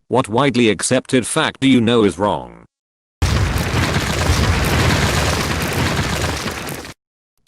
What widely accepted fact do you know is wrong?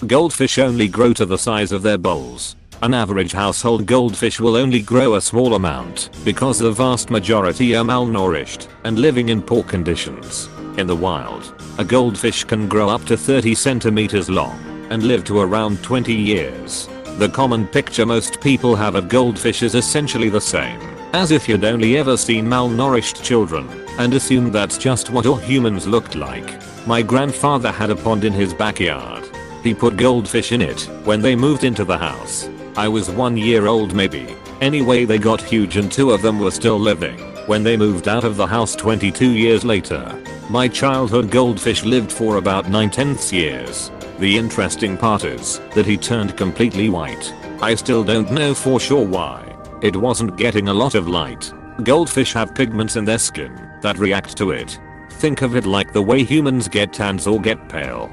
Goldfish only grow to the size of their bowls. An average household goldfish will only grow a small amount because the vast majority are malnourished and living in poor conditions. In the wild, a goldfish can grow up to 30 centimeters long and live to around 20 years. The common picture most people have of goldfish is essentially the same, as if you'd only ever seen malnourished children and assumed that's just what all humans looked like. My grandfather had a pond in his backyard. He put goldfish in it when they moved into the house. I was 1 year old maybe. Anyway, they got huge and 2 of them were still living when they moved out of the house 22 years later. My childhood goldfish lived for about 9/10 years. The interesting part is that he turned completely white. I still don't know for sure why. It wasn't getting a lot of light. Goldfish have pigments in their skin that react to it. Think of it like the way humans get tans or get pale.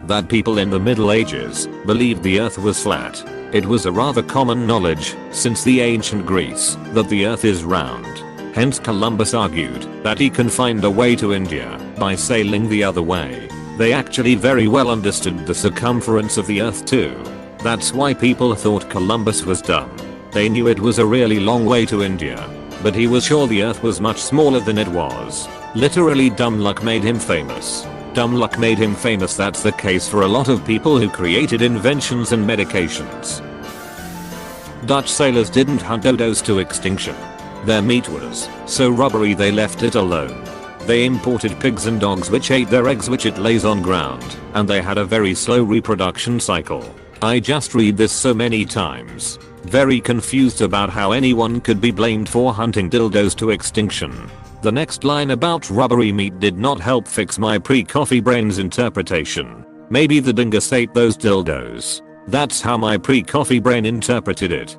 That people in the Middle Ages believed the earth was flat. It was a rather common knowledge since the ancient Greece that the earth is round. Hence Columbus argued that he can find a way to India by sailing the other way. They actually very well understood the circumference of the earth too. That's why people thought Columbus was dumb. They knew it was a really long way to India, but he was sure the earth was much smaller than it was. Literally, dumb luck made him famous. Dumb luck made him famous. That's the case for a lot of people who created inventions and medications. Dutch sailors didn't hunt dodos to extinction. Their meat was so rubbery they left it alone. They imported pigs and dogs which ate their eggs which it lays on ground, and they had a very slow reproduction cycle. I just read this so many times. Very confused about how anyone could be blamed for hunting dildos to extinction. The next line about rubbery meat did not help fix my pre-coffee brain's interpretation. Maybe the dingus ate those dildos. That's how my pre-coffee brain interpreted it.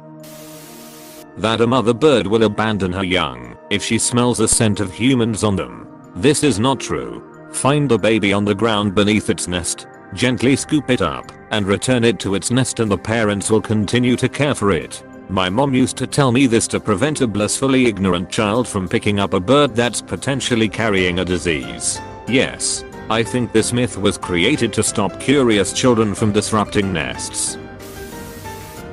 That a mother bird will abandon her young if she smells a scent of humans on them. This is not true. Find the baby on the ground beneath its nest, gently scoop it up, and return it to its nest, and the parents will continue to care for it. My mom used to tell me this to prevent a blissfully ignorant child from picking up a bird that's potentially carrying a disease. Yes, I think this myth was created to stop curious children from disrupting nests.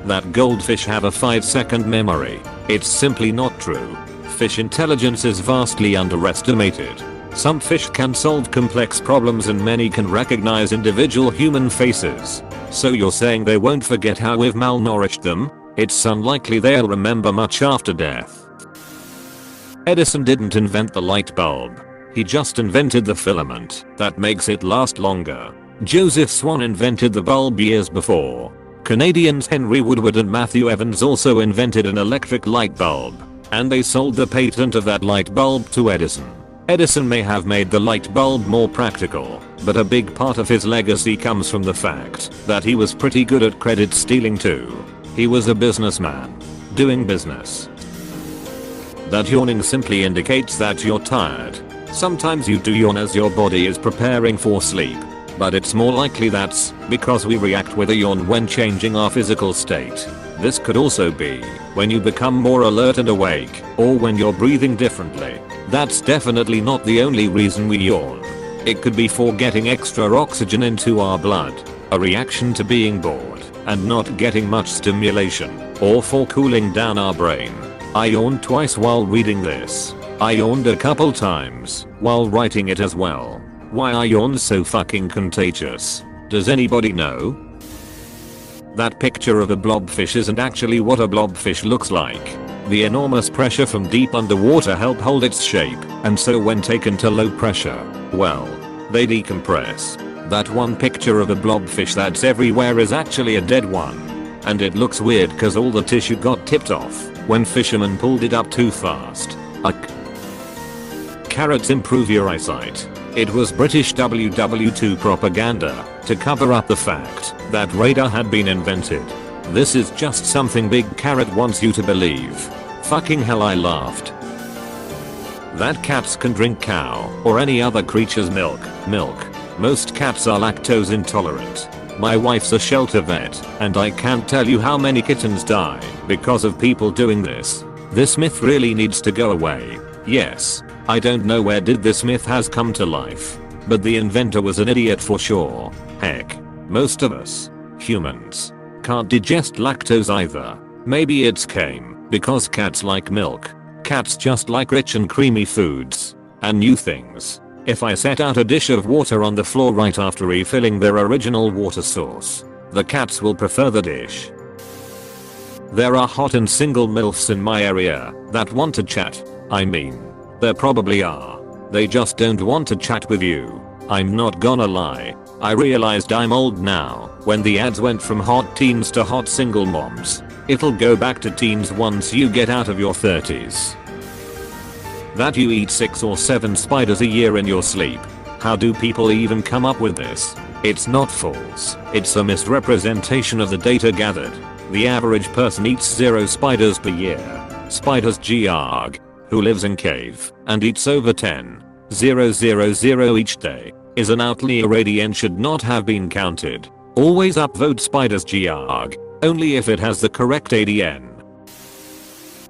That goldfish have a 5-second memory. It's simply not true. Fish intelligence is vastly underestimated. Some fish can solve complex problems and many can recognize individual human faces. So you're saying they won't forget how we've malnourished them? It's unlikely they'll remember much after death. Edison didn't invent the light bulb. He just invented the filament that makes it last longer. Joseph Swan invented the bulb years before. Canadians Henry Woodward and Matthew Evans also invented an electric light bulb, and they sold the patent of that light bulb to Edison. Edison may have made the light bulb more practical, but a big part of his legacy comes from the fact that he was pretty good at credit stealing too. He was a businessman doing business. That yawning simply indicates that you're tired. Sometimes you do yawn as your body is preparing for sleep, but it's more likely that's because we react with a yawn when changing our physical state. This could also be when you become more alert and awake, or when you're breathing differently. That's definitely not the only reason we yawn. It could be for getting extra oxygen into our blood, a reaction to being bored and not getting much stimulation, or for cooling down our brain. I yawned twice while reading this. I yawned a couple times while writing it as well. Why are yawns so fucking contagious? Does anybody know? That picture of a blobfish isn't actually what a blobfish looks like. The enormous pressure from deep underwater help hold its shape, and so when taken to low pressure, well, they decompress. That one picture of a blobfish that's everywhere is actually a dead one. And it looks weird cause all the tissue got tipped off when fishermen pulled it up too fast. Carrots improve your eyesight. It was British WW2 propaganda to cover up the fact that radar had been invented. This is just something Big Carrot wants you to believe. Fucking hell, I laughed. That cats can drink cow or any other creature's milk. Most cats are lactose intolerant. My wife's a shelter vet, and I can't tell you how many kittens die because of people doing this. This myth really needs to go away. Yes, I don't know where did this myth has come to life, but the inventor was an idiot for sure. Heck, most of us, humans, can't digest lactose either. Maybe it's came because cats like milk. Cats just like rich and creamy foods and new things. If I set out a dish of water on the floor right after refilling their original water source, the cats will prefer the dish. There are hot and single MILFs in my area that want to chat. I mean, there probably are. They just don't want to chat with you. I'm not gonna lie. I realized I'm old now when the ads went from hot teens to hot single moms. It'll go back to teens once you get out of your 30s. That you eat 6 or 7 spiders a year in your sleep. How do people even come up with this? It's not false. It's a misrepresentation of the data gathered. The average person eats 0 spiders per year. Spiders Georg, who lives in cave and eats over 10,000 each day, is an outlier. ADN should not have been counted. Always upvote spiders Georg, only if it has the correct ADN.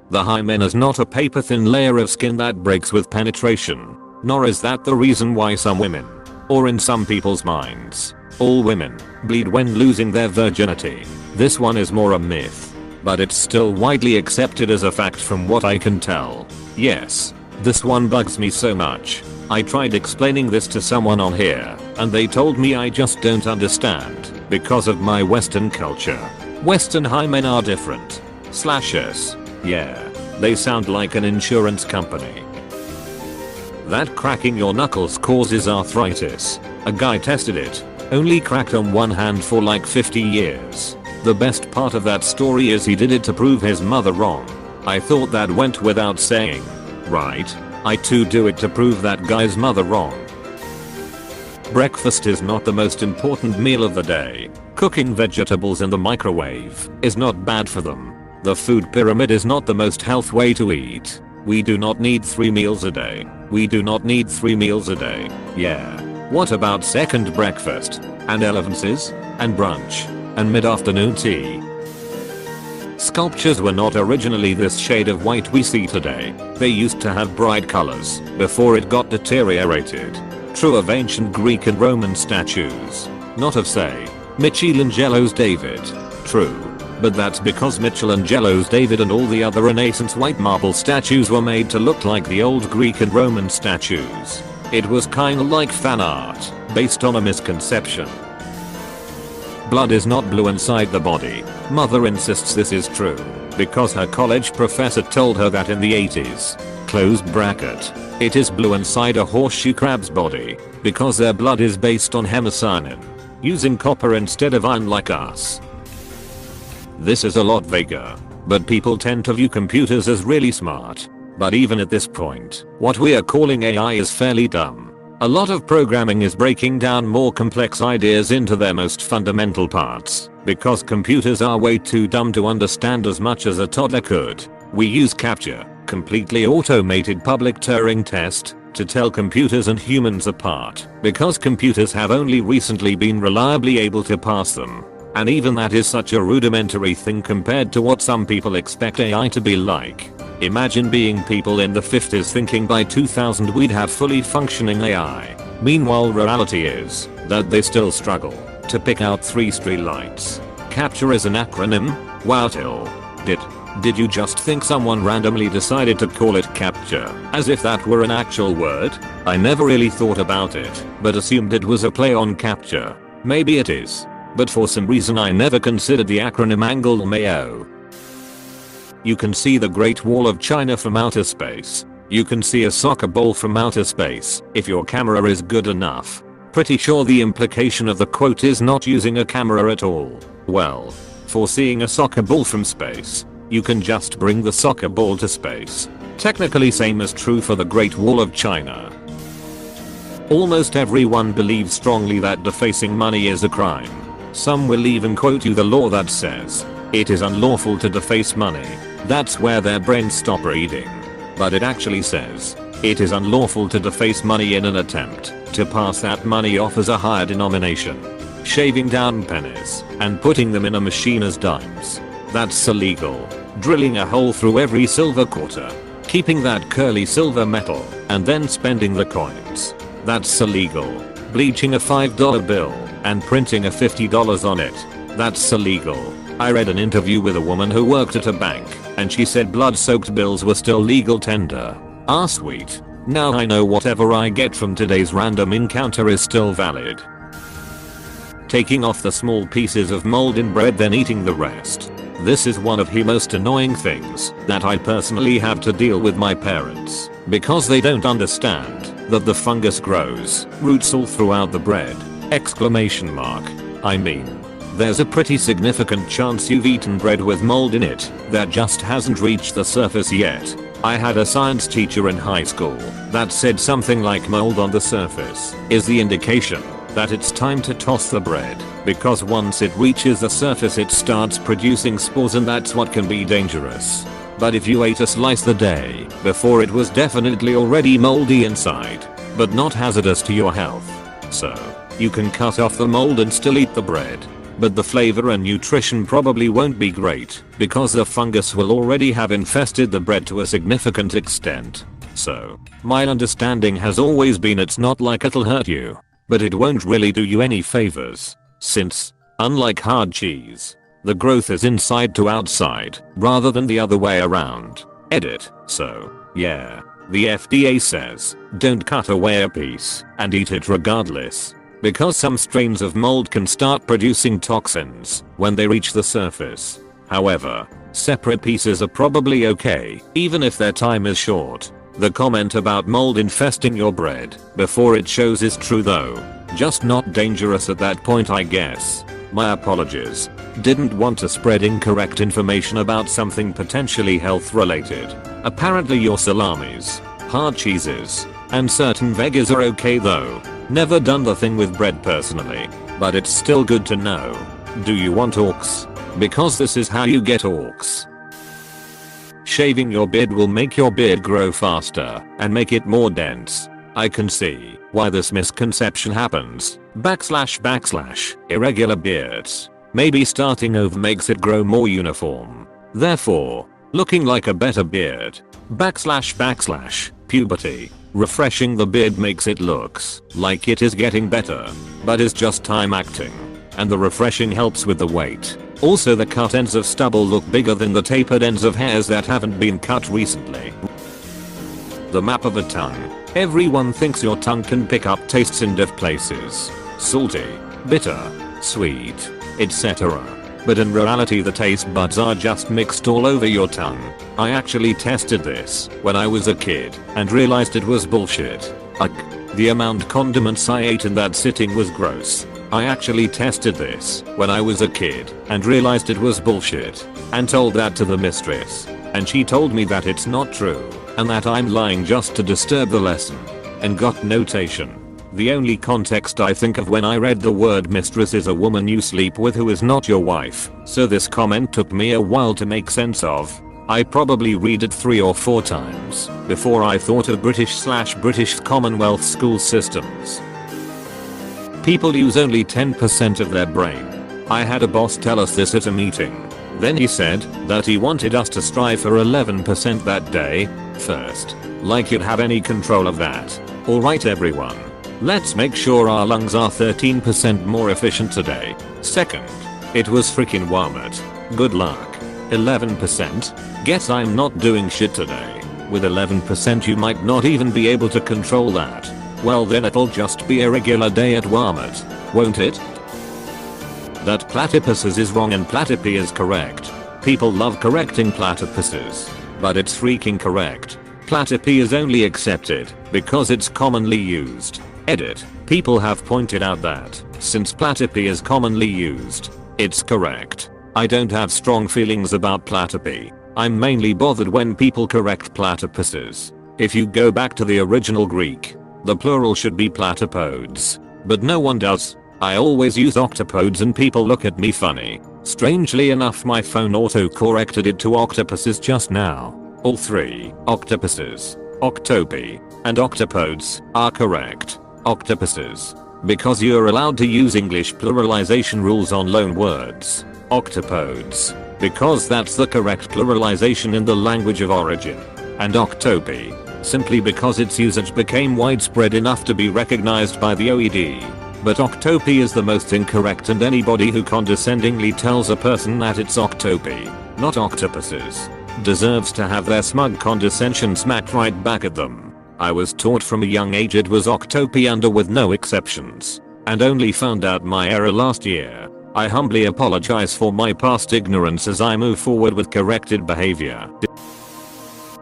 The hymen is not a paper thin layer of skin that breaks with penetration, nor is that the reason why some women, or in some people's minds, all women, bleed when losing their virginity. This one is more a myth, but it's still widely accepted as a fact from what I can tell. Yes, this one bugs me so much. I tried explaining this to someone on here, and they told me I just don't understand because of my Western culture. Western hymen are different. Slashers. Yeah, they sound like an insurance company. That cracking your knuckles causes arthritis. A guy tested it, only cracked on one hand for like 50 years. The best part of that story is he did it to prove his mother wrong. I thought that went without saying, right? I too do it to prove that guy's mother wrong. Breakfast is not the most important meal of the day. Cooking vegetables in the microwave is not bad for them. The food pyramid is not the most healthy way to eat. We do not need 3 meals a day. We do not need 3 meals a day. Yeah. What about second breakfast? And elevenses? And brunch? And mid-afternoon tea? Sculptures were not originally this shade of white we see today. They used to have bright colors before it got deteriorated. True of ancient Greek and Roman statues. Not of, say, Michelangelo's David. True. But that's because Michelangelo's David and all the other Renaissance white marble statues were made to look like the old Greek and Roman statues. It was kinda like fan art, based on a misconception. Blood is not blue inside the body. Mother insists this is true, because her college professor told her that in the 80s. Close bracket. It is blue inside a horseshoe crab's body, because their blood is based on hemocyanin, using copper instead of iron like us. This is a lot vaguer, but people tend to view computers as really smart. But even at this point, what we are calling AI is fairly dumb. A lot of programming is breaking down more complex ideas into their most fundamental parts, because computers are way too dumb to understand as much as a toddler could. We use CAPTCHA, completely automated public Turing test, to tell computers and humans apart, because computers have only recently been reliably able to pass them. And even that is such a rudimentary thing compared to what some people expect AI to be like. Imagine being people in the 50s thinking by 2000 we'd have fully functioning AI. Meanwhile reality is that they still struggle to pick out 3 streetlights. CAPTCHA is an acronym? Wow till. Did you just think someone randomly decided to call it CAPTCHA as if that were an actual word? I never really thought about it, but assumed it was a play on CAPTCHA. Maybe it is. But for some reason I never considered the acronym Angle Mayo. You can see the Great Wall of China from outer space. You can see a soccer ball from outer space if your camera is good enough. Pretty sure the implication of the quote is not using a camera at all. Well, for seeing a soccer ball from space, you can just bring the soccer ball to space. Technically same is true for the Great Wall of China. Almost everyone believes strongly that defacing money is a crime. Some will even quote you the law that says it is unlawful to deface money. That's where their brains stop reading. But it actually says it is unlawful to deface money in an attempt to pass that money off as a higher denomination. Shaving down pennies and putting them in a machine as dimes. That's illegal. drilling a hole through every silver quarter, keeping that curly silver metal, and then spending the coins. That's illegal. Bleaching a $5 bill and printing a $50 on it. That's illegal. I read an interview with a woman who worked at a bank, and she said blood-soaked bills were still legal tender. Ah, sweet. Now I know whatever I get from today's random encounter is still valid. Taking off the small pieces of mold in bread then eating the rest. This is one of the most annoying things that I personally have to deal with my parents, because they don't understand that the fungus grows roots all throughout the bread. Exclamation mark. I mean, there's a pretty significant chance you've eaten bread with mold in it that just hasn't reached the surface yet. I had a science teacher in high school that said something like mold on the surface is the indication that it's time to toss the bread, because once it reaches the surface it starts producing spores, and that's what can be dangerous. But if you ate a slice the day before, it was definitely already moldy inside, but not hazardous to your health. So, you can cut off the mold and still eat the bread. But the flavor and nutrition probably won't be great, because the fungus will already have infested the bread to a significant extent. So, my understanding has always been it's not like it'll hurt you, but it won't really do you any favors, since, unlike hard cheese, the growth is inside to outside, rather than the other way around. Edit. So, yeah, the FDA says, don't cut away a piece and eat it regardless, because some strains of mold can start producing toxins when they reach the surface. However, separate pieces are probably okay, even if their time is short. The comment about mold infesting your bread before it shows is true though. Just not dangerous at that point, I guess. My apologies. Didn't want to spread incorrect information about something potentially health related. Apparently your salamis, hard cheeses, and certain veggies are okay though. Never done the thing with bread personally, but it's still good to know. Do you want orcs? Because this is how you get orcs. Shaving your beard will make your beard grow faster and make it more dense. I can see why this misconception happens. / irregular beards. Maybe starting over makes it grow more uniform, therefore looking like a better beard. / puberty. Refreshing the beard makes it looks like it is getting better, but is just time acting, and the refreshing helps with the weight. Also, the cut ends of stubble look bigger than the tapered ends of hairs that haven't been cut recently. The map of a tongue. Everyone thinks your tongue can pick up tastes in different places. Salty, bitter, sweet, etc. But in reality the taste buds are just mixed all over your tongue. I actually tested this when I was a kid and realized it was bullshit. The amount condiments I ate in that sitting was gross. I actually tested this when I was a kid and realized it was bullshit, and told that to the mistress, and she told me that it's not true and that I'm lying just to disturb the lesson, and got notation. The only context I think of when I read the word mistress is a woman you sleep with who is not your wife, so this comment took me a while to make sense of. I probably read it 3 or 4 times before I thought of British Commonwealth school systems. People use only 10% of their brain. I had a boss tell us this at a meeting. Then he said that he wanted us to strive for 11% that day. First, like you'd have any control of that. Alright everyone. Let's make sure our lungs are 13% more efficient today. Second, it was freaking Walmart. Good luck. 11%? Guess I'm not doing shit today. With 11% you might not even be able to control that. Well then it'll just be a regular day at Walmart, won't it? That platypuses is wrong and platypy is correct. People love correcting platypuses, but it's freaking correct. Platypy is only accepted because it's commonly used. Edit. People have pointed out that, since platypy is commonly used, it's correct. I don't have strong feelings about platypy. I'm mainly bothered when people correct platypuses. If you go back to the original Greek, the plural should be platypodes. But no one does. I always use octopodes and people look at me funny. Strangely enough my phone auto-corrected it to octopuses just now. All 3, octopuses, octopi, and octopodes, are correct. Octopuses. Because you're allowed to use English pluralization rules on loan words. Octopodes. because that's the correct pluralization in the language of origin. And octopi, simply because its usage became widespread enough to be recognized by the OED. But octopi is the most incorrect, and anybody who condescendingly tells a person that it's octopi, not octopuses, deserves to have their smug condescension smacked right back at them. I was taught from a young age it was octopi under with no exceptions, and only found out my error last year. I humbly apologize for my past ignorance as I move forward with corrected behavior.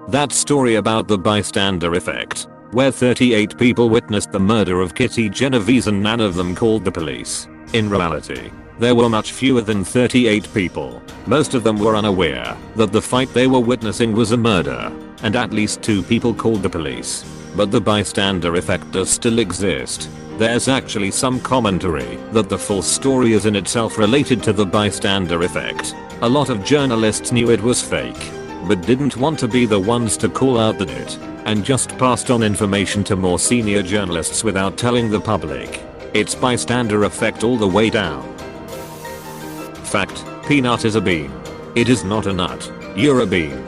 That story about the bystander effect, where 38 people witnessed the murder of Kitty Genovese and none of them called the police. In reality, there were much fewer than 38 people. Most of them were unaware that the fight they were witnessing was a murder, and at least 2 people called the police. But the bystander effect does still exist. There's actually some commentary that the full story is in itself related to the bystander effect. A lot of journalists knew it was fake, but didn't want to be the ones to call out that it, and just passed on information to more senior journalists without telling the public. It's bystander effect all the way down. Fact: peanut is a bean. It is not a nut. You're a bean.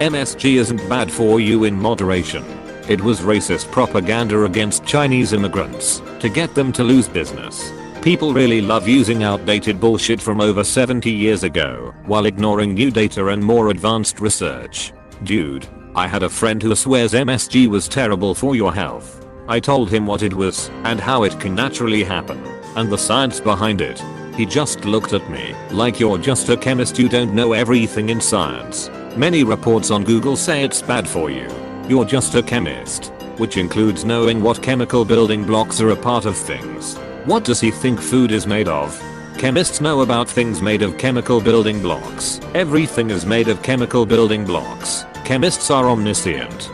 MSG isn't bad for you in moderation. It was racist propaganda against Chinese immigrants to get them to lose business. People really love using outdated bullshit from over 70 years ago while ignoring new data and more advanced research. Dude, I had a friend who swears MSG was terrible for your health. I told him what it was and how it can naturally happen and the science behind it. He just looked at me like, you're just a chemist, you don't know everything in science. Many reports on Google say it's bad for you. You're just a chemist, which includes knowing what chemical building blocks are a part of things. What does he think food is made of? Chemists know about things made of chemical building blocks. Everything is made of chemical building blocks. Chemists are omniscient.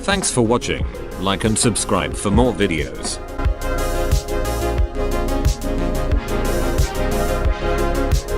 Thanks for watching. Like and subscribe for more videos.